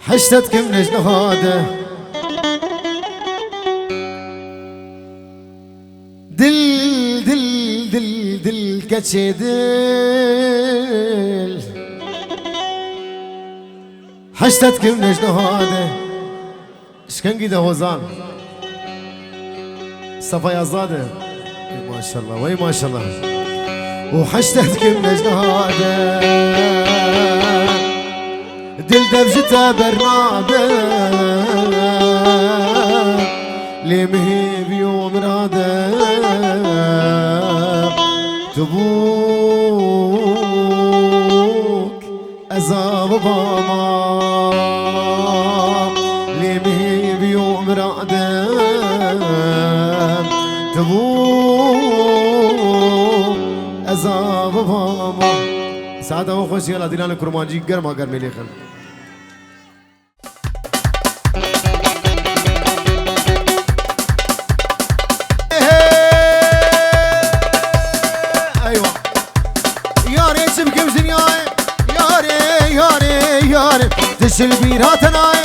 حشتتكم نجن هذا دل دل دل دل كتشي دل حشتتكم نجن هذا شكن قيده هوزان صفا يزاده ما شاء الله وي ما شاء الله وحشتتكم نجن هذا دل دبجته برنابه لمهيب يوم راده تبوك أزاب باما لمهيب يوم راده تبوك أزاب باما سعادة وخوشي يلا دينان كرمانجي گرما گرمي ليخن دشل بيراتناي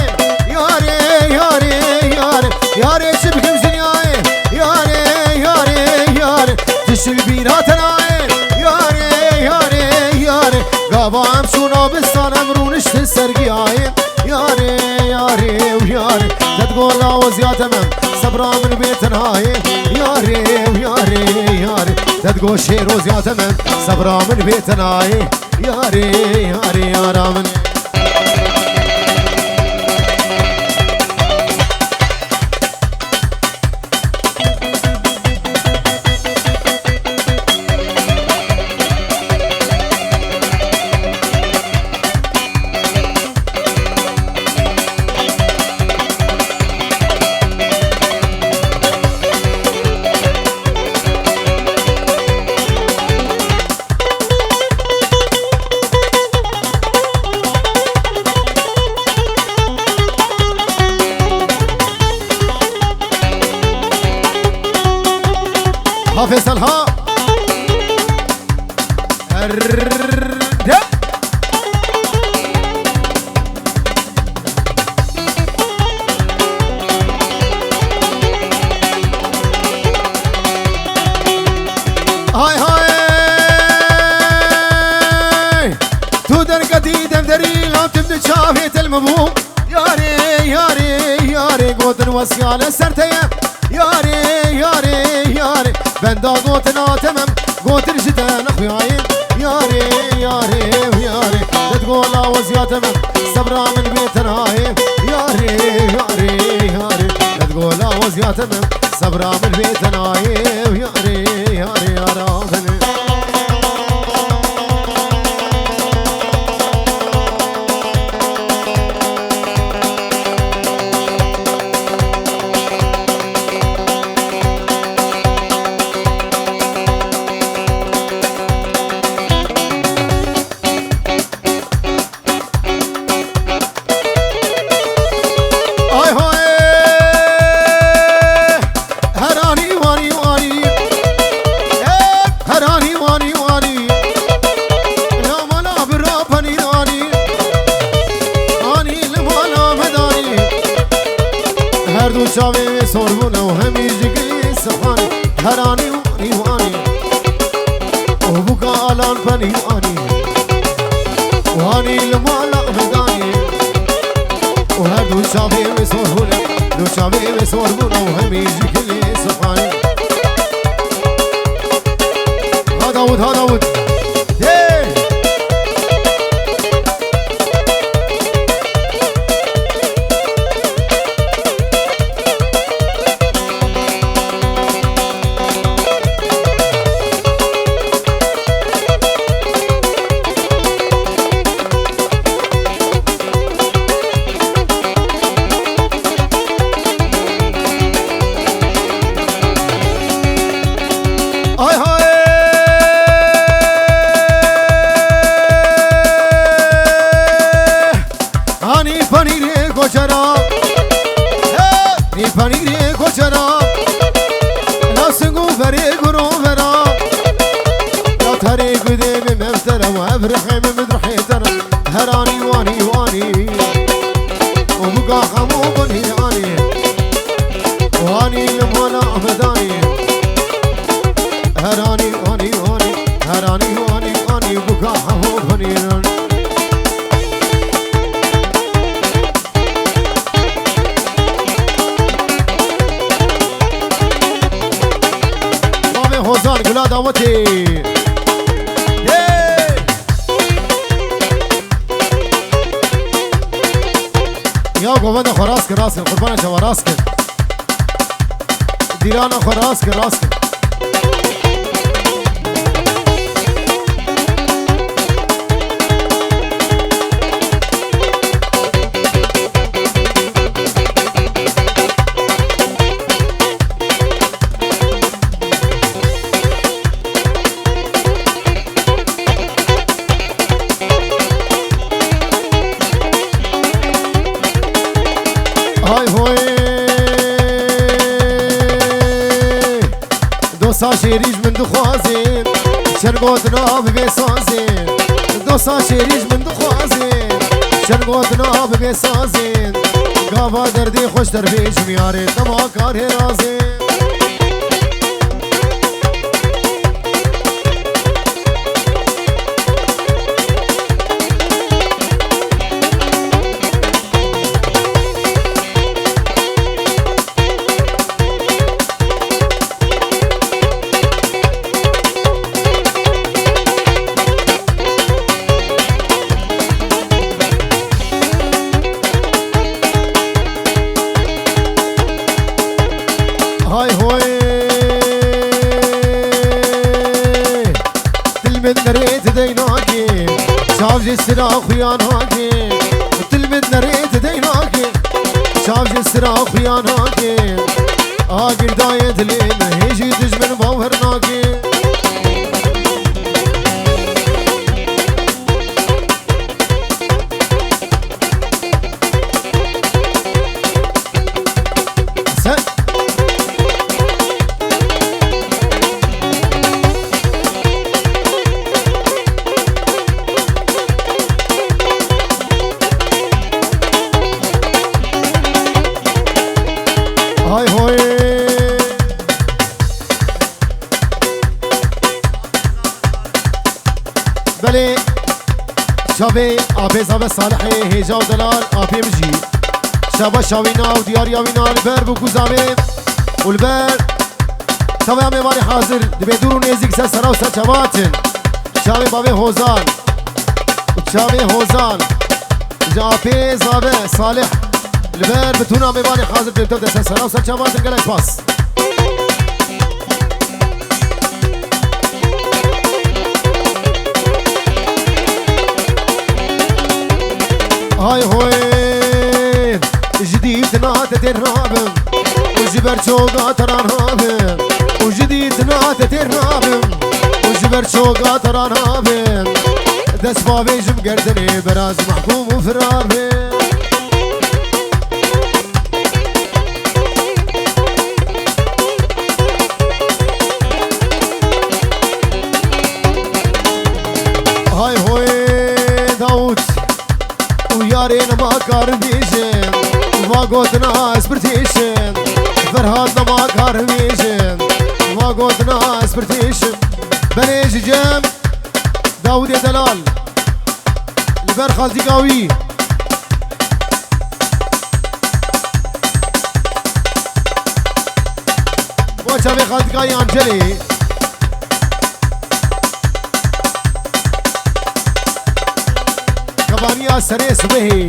ياري ياري ياري ياري شبكم زنياي ياري ياري ياري دشل بيراتناي ياري ياري ياري قابام شونا بستان امرونش تسرقياي ياري ياري وياري تتقول لا وزيات امام صبرا من بيتناي ياري وياري ياري تتقول شير وزيات امام صبرا من بيتناي ياري ياري يارا من حافظ الها هاي هاي تودر قديدم دريل تبدأ شافية المبوم ياري ياري ياري قوتن وسيالة سرتية ياري ياري ياري بندا قوتنا تمام قوتن جدان اخوياين ياري ياري وياري تتقول لا وزيا تمام صبرا من بيتنا ياري ياري ياري تتقول لا وزيا تمام صبرا من بيتنا ياري ياري يا راغني شاوي صوربنا وهمي جيكي سفاني هراني واني واني وبكا علان بني واني واني لمالا مداني وهدو شاوي صوربنا دو شاوي صوربنا وهمي جيكي سفاني هذا ود هذا ود دعوتي يا قوانا خراسك راسك قربانا شوا راسك ديرانا خراسك راسك هاي هوي دوسا شيريج من دخوازين شرقوتنا ببيسازين دوسا شيريج من دخوازين شرقوتنا ببيسازين قابا دردي خوش تربيش مياري تما كار هرازين هاي هوي تلمد نريت ديناكي شاف جسرا خيان هاكي تلمد نريت ديناكي شاف جسرا خيان هاكي آقر دايت لين هيجي تجمن باورناكي هاي هوي بلي شابي آبي زابي صالحي هيجا ودلال آبي مجي شابا شاوينا ودياريا وينا البر بوكو زابي والبر شابي عمي مالي حاضر دبي دورو نيزيك سسرا وسجواتن شابي بابي هوزان وشابي هوزان جابي زابي صالح البر بتونا ميباني حاضر بيبتو سسرا وسجواتن قلت باس هاي هوي جديد نات ترابم وجبر شوقا ترانابم وجديد نات ترابم وجبر شوقا ترانابم دس بابي جم قردني براز محكوم وفرابم هاي هوي داوود ويارين ما كاربيشن ما قوتنا اسبرتيشن فرهاد ما كاربيشن ما قوتنا اسبرتيشن بنيج جم داود يا دلال البر خالتي قوي وشافي خالتي قوي انجلي كبانيا سري صبحي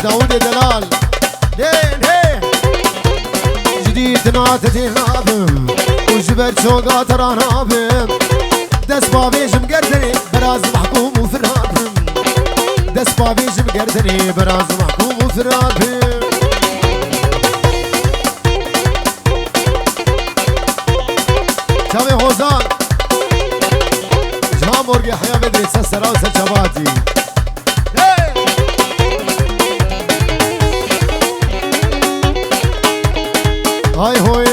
داود دلال لين هي جديد ناتتي نابم وجبر شوقات رانابم دس بابيش مقردني براز محكوم وفرابم دس بابيش مقردني براز محكوم وفرابم شامي هوزان جهام ورقي حيا بدري سسرا وسجباتي هاي هوي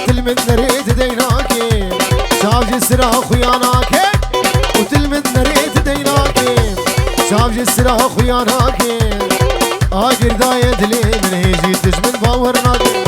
تلمد نريد ديناكي شاف جسرا خياناكي وتلمد نريد ديناكي شاف جسرا خياناكي آقر دايد لي من هيجي تجمن باورناكي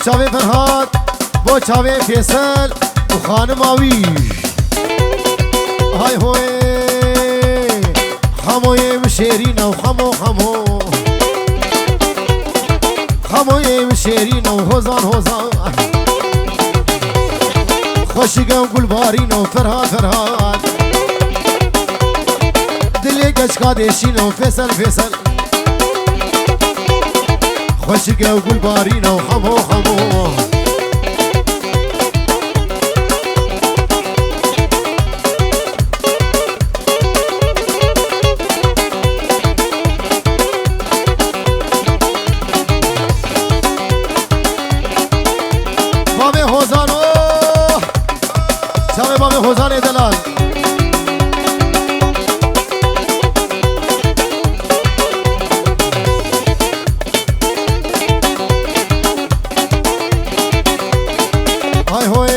چاوی فرهاد بو چاوی فیصل و خانم آویش های هوی خموی مشیرین و خمو خموی مشیرین و هوزان خوشگم گلبارین و فرهاد دلی گشکا دیشین و فیصل خوشگم گلبارین و خمو بابا حوزان دلال های هوی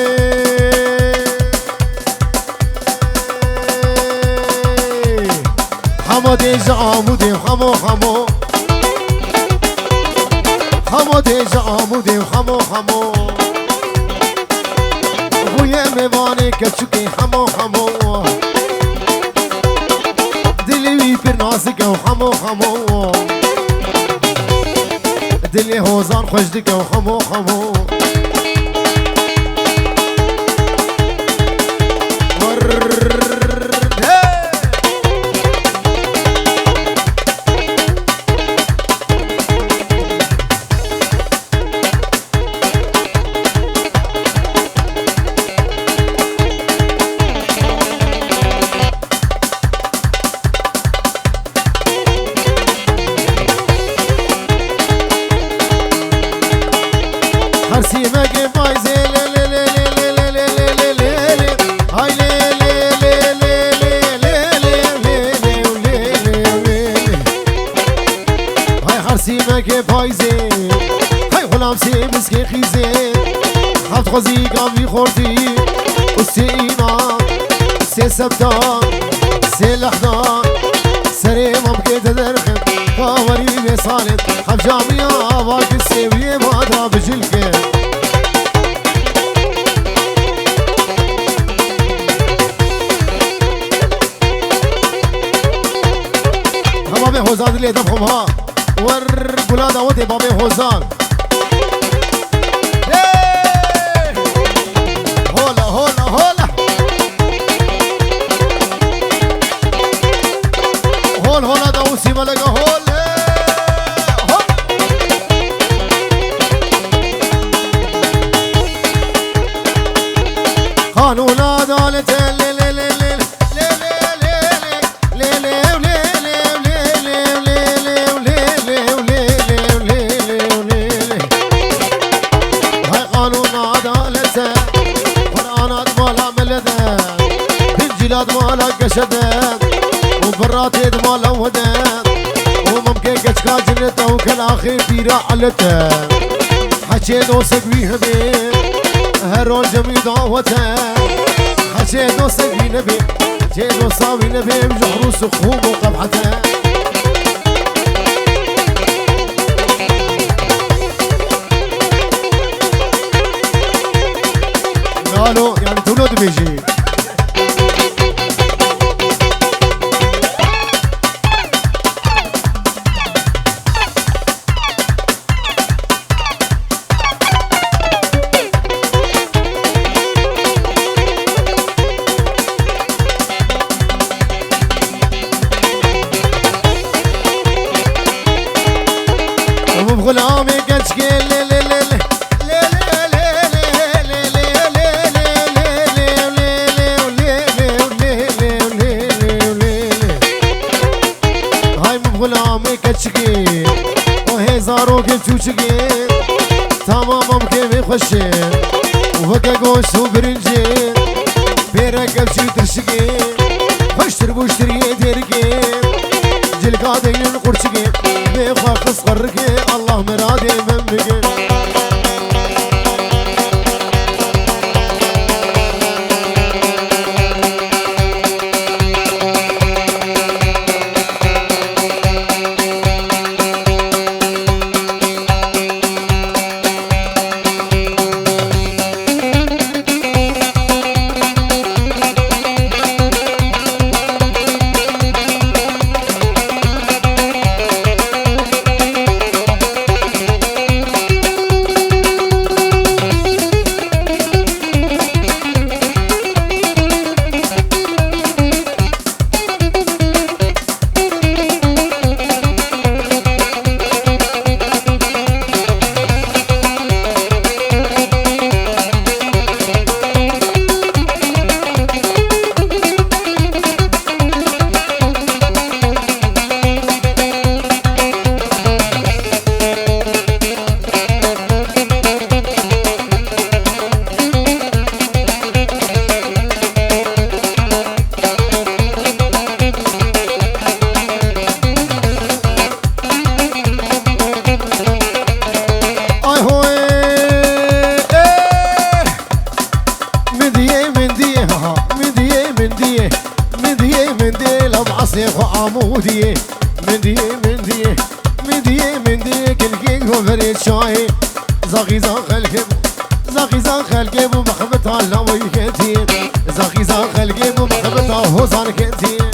حمو دیج آمودی خمو حمو دیج آمودی خمو میوانه کچکی خمو دلی پر نازک و خمو دلی حوزان خوش دک و خمو خوزی گامی خوردی و سی اینا سی سبتان سی لحظان سری ممکن تدرخم کاوری بسالت خب جامی آواک السیویه بادا بجلکه بابي حوزان اللي دفهم ها ور بلاد ودي بابي حوزان هولا دوسي ملقا هولا قانون عدالة هاي قانون عدالة قرآنات مالا ملدا انجيلات مالا قشدا وبراتي مالا ودا وممكن كشكا جنته وكالاخير بيرا علته حكيت وسق بيها بي هرول جميل دعوته حكيت وسق بينا بي حكيت وصاوي نبي بجحر وسخوم وقبحته قالوا يعني تولد بيجي غلامي كشكي هاي غلامي كشكي وهي زاروك تشوشكي تمام كيف يخشي وهكا قوش وبرنجي بيرك بشي ترشكي خشتر بوشتري تركي جلقا دين قرشكي بيخاف صغركي الله مرادي من بقي زيخو عمودي مندي مندي مندي مندي كل وفريد شاي زاغي خلقب زاغي خلقب ومخبطها لوي كتير زاغي خلقب ومخبطها هوزان كتير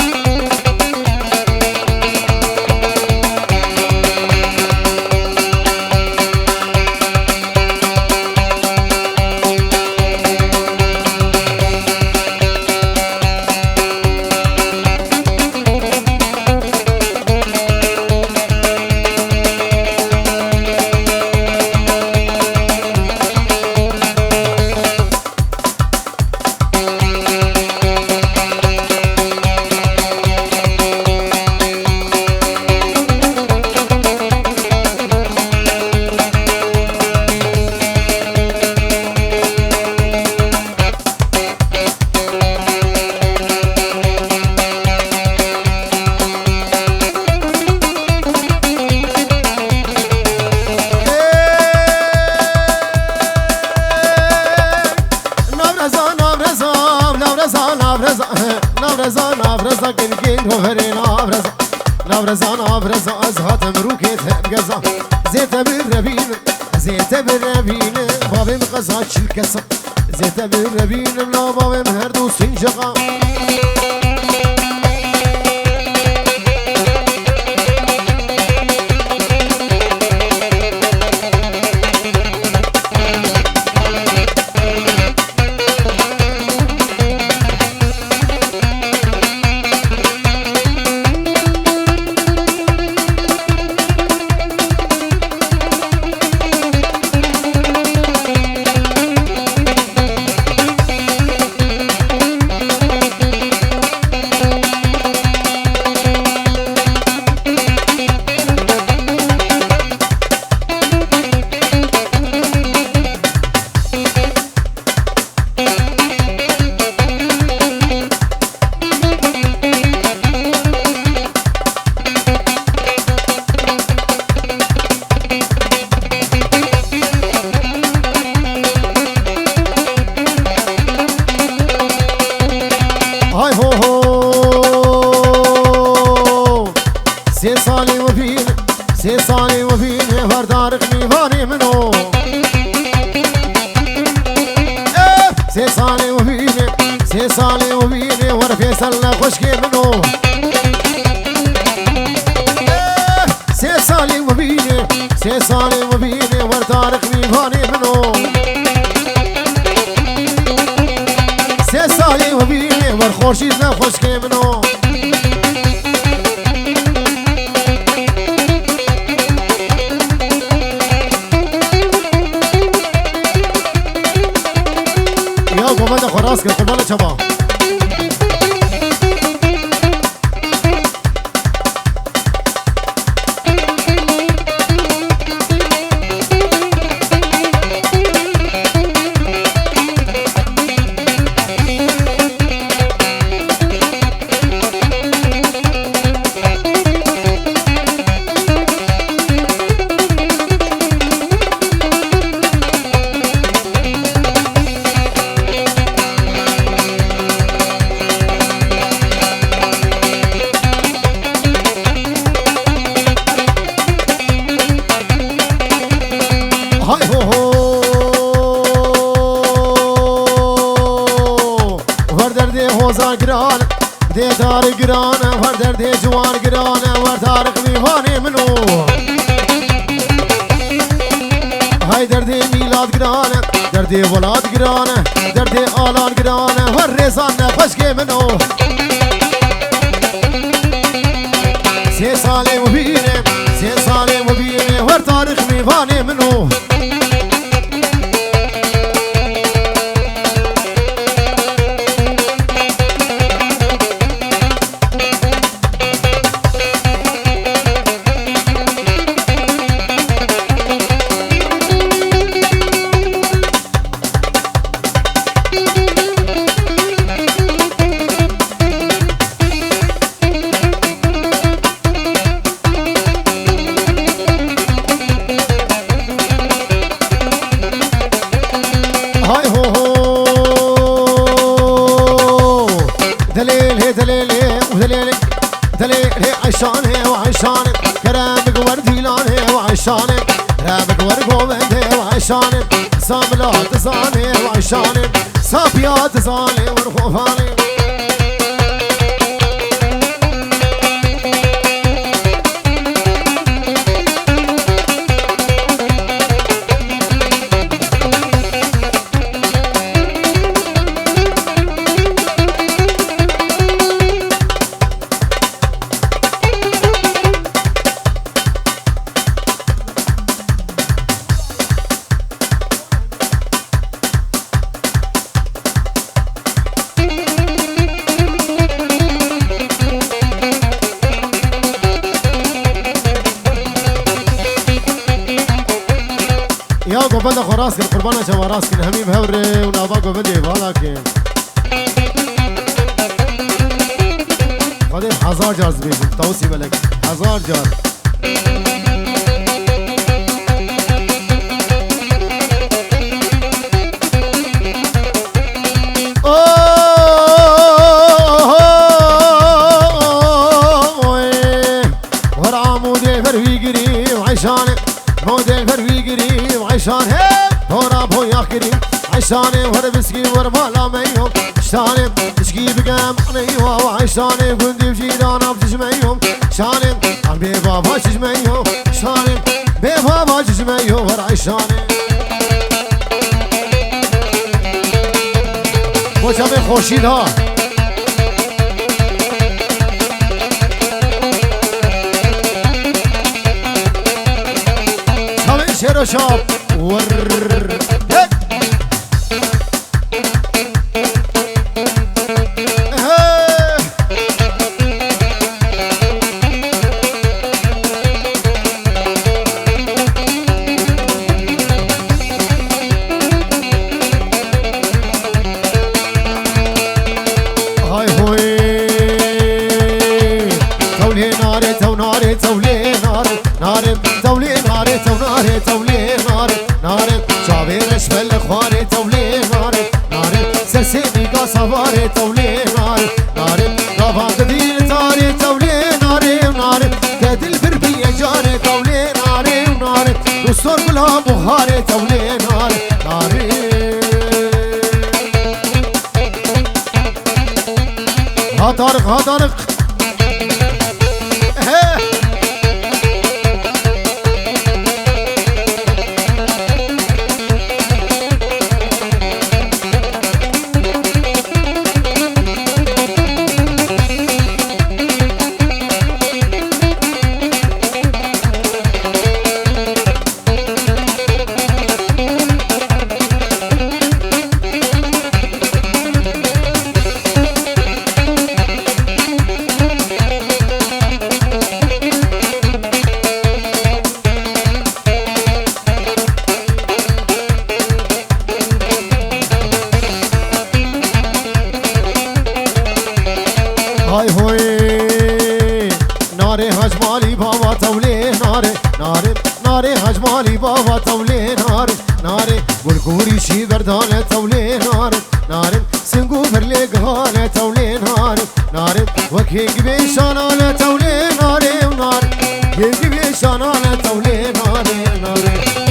نافرزا كنكين وهري نافرزا أزهات مروكي تهبقزا زيت بالربين بابي مقزات شلكسا زيت بالربين ملا بابي مهردو سنجقا سي صالي وفيني فردارق ميفاني منو سي صالي وفيني ورفي سلة خشكي منو سي صالي وفيني وردارق ميفاني منو سي صالي وفيني ورخوشيز خشكي منو وماذا خراسك قبالة شباب گران دي دار گران وردر دي جوان گران وردارق ميواني منو هاي دردي ميلاد گران دردي ولاد گران دردي آلان گران ورزان خشكي منو سي صالي مبيني وردارق ميواني منو دلي عشانه وعشانه كرامك ورديلانه وعشانه رامك ورقومنده وعشانه ساملات زانه وعشانه صافيات زانه ورخوفانه يا قبل خراسك القربانة شواراسك هميم هوري ونابا قبل يبالك قديم 1000 جار زبيب توصي ملك 1000 جار ورا مودي فرفيقري وعشاني مودي فرفيقري وعشان هورا بويا كريم عشاني وربسكي ورمالا ميهم شاني تشكي بقام عنيوها وعشاني قندي بجيدانا بتجمعيهم شاني عم بيبابا تجمعيهم شاني بيبابا تجمعيهم ورعشاني وجبه خوشيدها شيرو شاب ور هاي هوي تولي ناري تو ناري تولي ناري ناري تولي ناري تو ناري تولي ناري ناري شابير اشبل اخواني تولي ناري ناري سرسيني قصباري تولي ناري ناري رافان قديل تاري تولي ناري ناري قد البربية جاري تولي ناري ناري والصور كلها بخاري تولي ناري ناري ها طارق ها طارق هاي هوي ناري هجمالي بابا تولي ناري ناري ناري هجمالي بابا تولي ناري ناري والكوري شي بردانة تولي ناري ناري سنقو برلي قهانة تولي ناري ناري وكيك بيشانانة تولي ناري وناري كيك بيشانانة تولي ناري ناري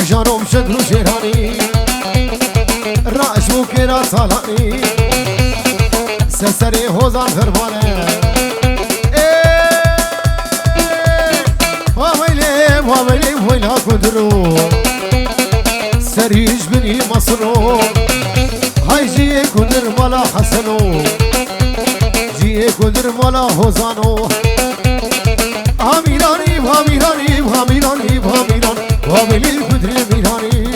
جانم شد رو جیرانی راش و کرا سالانی سسری هوزان غربانه واملی ویلا کدرو سریش بنی مصرو های جیه کدر مالا حسنو جیه کدر مالا هوزانو همیرانی همیرانی همیرانی همیران واملی کدر میرانی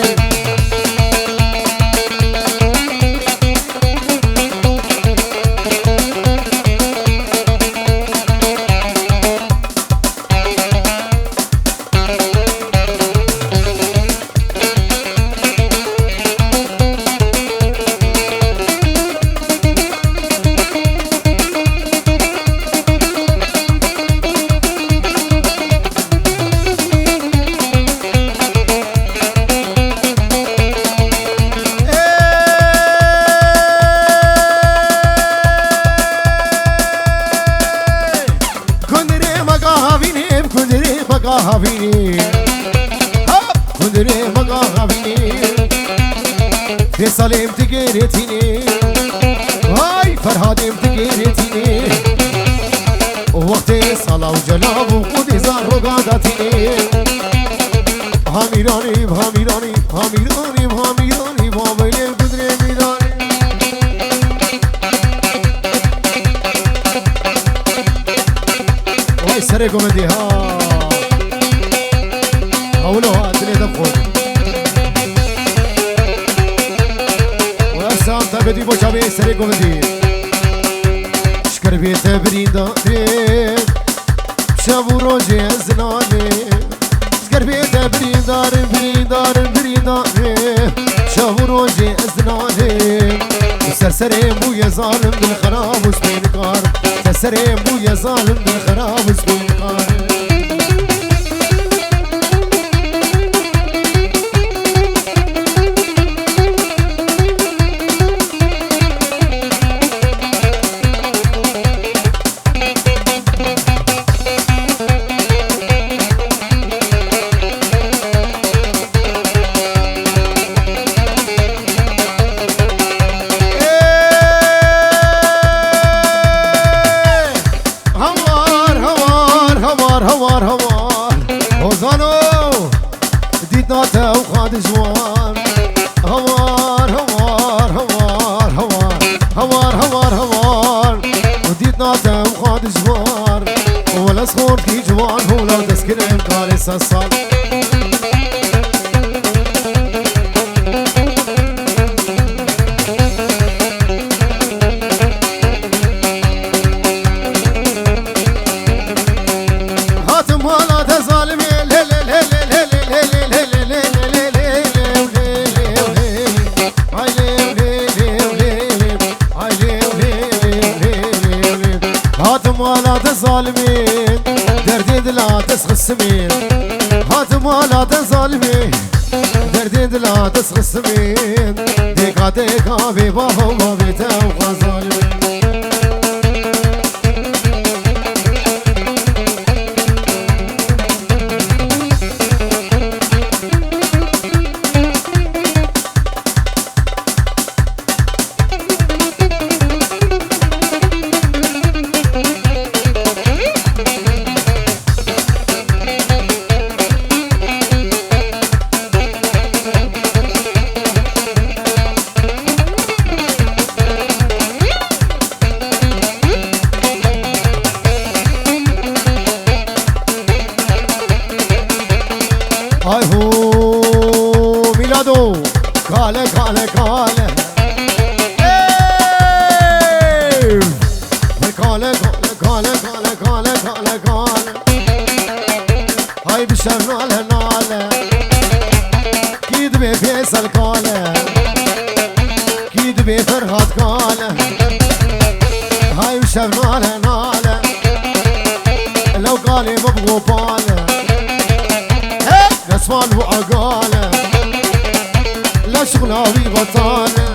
هاوینی کندری مگا هاوینی فیصلیم تگیرتینی وای فرهادیم تگیرتینی وقتی صلاح و جلاب و خودی زار رو گادتینی همیرانی همیرانی همیرانی همیرانی واملیم کندری میرانی وای سر گمدی ها أولوها الدنيا تبخل وأرسام تبدي بوشابي سريق ومدي شكر بيت بريدا دريد شابو روجي أزناني شكر بيت بريدا بريدا بريدا شابو روجي أزناني سرسرين بويا ظالم بالخراب وسبين كار سرسرين بويا ظالم بالخراب وسبين كار هوار هوار هوزانو ديتنا تا وخاد جوان هوار هوار هوار هوار هوار هوار هوار ديتنا تا وخاد جوان ولا صخور كي جوان هو لو تسكن كارس الصال ظالمين دردي لا تسخسمين هاتم ولا تظالمين دردي لا تسخسمين ديكا ديكا بيباها وما بيتوقع ظالمين هاي هو ميلادو كاله كاله كاله كاله كاله كاله كاله كاله كاله هاي بشر ناله ناله كيد بفيصل كاله كيد بفرهاد كاله هاي بشر ناله ناله لو قالي مبغو باله نسوان وعقاله لا شغلاوي بطاله